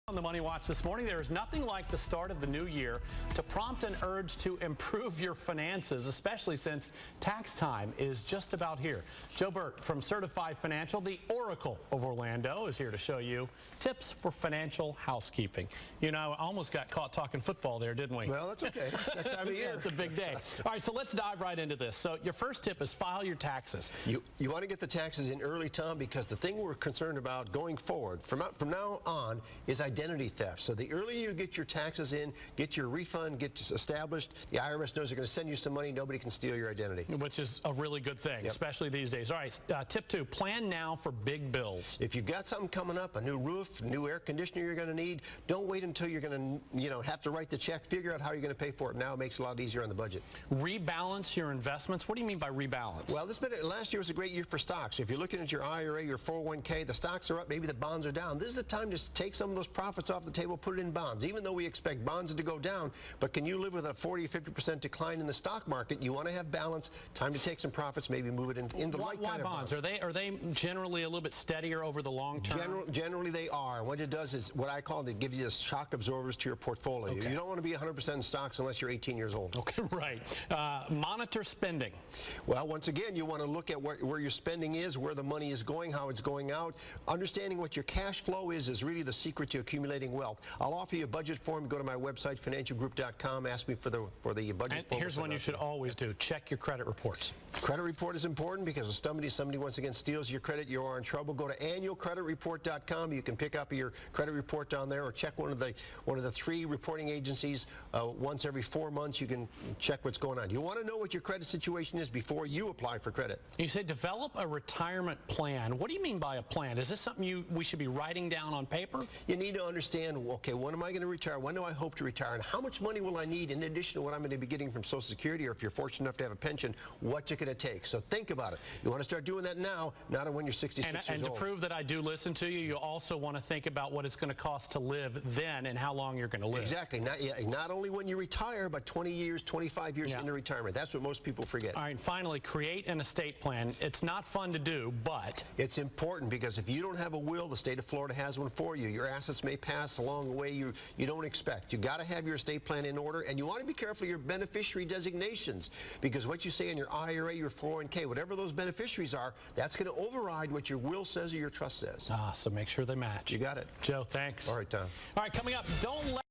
On the Money Watch this morning, there is nothing like the start of the new year to prompt an urge to improve your finances, especially since tax time is just about here. Bert from Certified Financial, the Oracle of Orlando, is here to show you tips for financial housekeeping. You know, I almost got caught talking football there, didn't we? Well, that's okay. It's that time of year. Yeah, it's a big day. All right, so let's dive right into this. So your first tip is file your taxes. You want to get the taxes in early, Tom, because the thing we're concerned about going forward from now on is identity theft. So the earlier you get your taxes in, get your refund, get established, the IRS knows they're going to send you some money, nobody can steal your identity. Which is a really good thing, especially these days. All right, tip 2, plan now for big bills. If you've got something coming up, a new roof, new air conditioner you're going to need, don't wait until you're going to, have to write the check. Figure out how you're going to pay for it now. It makes it a lot easier on the budget. Rebalance your investments. What do you mean by rebalance? Well, last year was a great year for stocks. If you're looking at your IRA, your 401k, the stocks are up, maybe the bonds are down. This is the time to take some of those profits off the table, put it in bonds, even though we expect bonds to go down. But can you live with a 40 or 50% decline in the stock market? You want to have balance. Time to take some profits, maybe move it in the right kind of bonds. Are they generally a little bit steadier over the long term? Generally they are. What it does is what I call it gives you shock absorbers to your portfolio. Okay. You don't want to be 100% in stocks unless you're 18 years old. Okay, right. Monitor spending. Well, once again, you want to look at where your spending is, where the money is going, how it's going out. Understanding what your cash flow is really the secret to accumulating wealth. I'll offer you a budget form. Go to my website, financialgroup.com. Ask me for the budget form. Here's one you should always do. Check your credit reports. Credit report is important because if somebody once again steals your credit, you are in trouble. Go to annualcreditreport.com. You can pick up your credit report down there, or check one of the 3 reporting agencies once every 4 months. You can check what's going on. You want to know what your credit situation is before you apply for credit. You say develop a retirement plan. What do you mean by a plan? Is this something we should be writing down on paper? You need to understand, okay, when am I going to retire? When do I hope to retire? And how much money will I need in addition to what I'm going to be getting from Social Security, or if you're fortunate enough to have a pension, what's it going to take? So think about it. You want to start doing that now, not when you're 66 years old. And to prove that I do listen to you, you also want to think about what it's going to cost to live then and how long you're going to live. Exactly. Not only when you retire, but 20 years, 25 years into retirement. That's what most people forget. All right, finally, create an estate plan. It's not fun to do, but it's important, because if you don't have a will, the state of Florida has one for you. Your assets may pass along the way you don't expect. You got to have your estate plan in order, and you want to be careful of your beneficiary designations, because what you say in your IRA, your 401k, whatever those beneficiaries are, that's going to override what your will says or your trust says. So make sure they match. You got it. Joe, thanks. All right, Tom. All right, coming up, don't let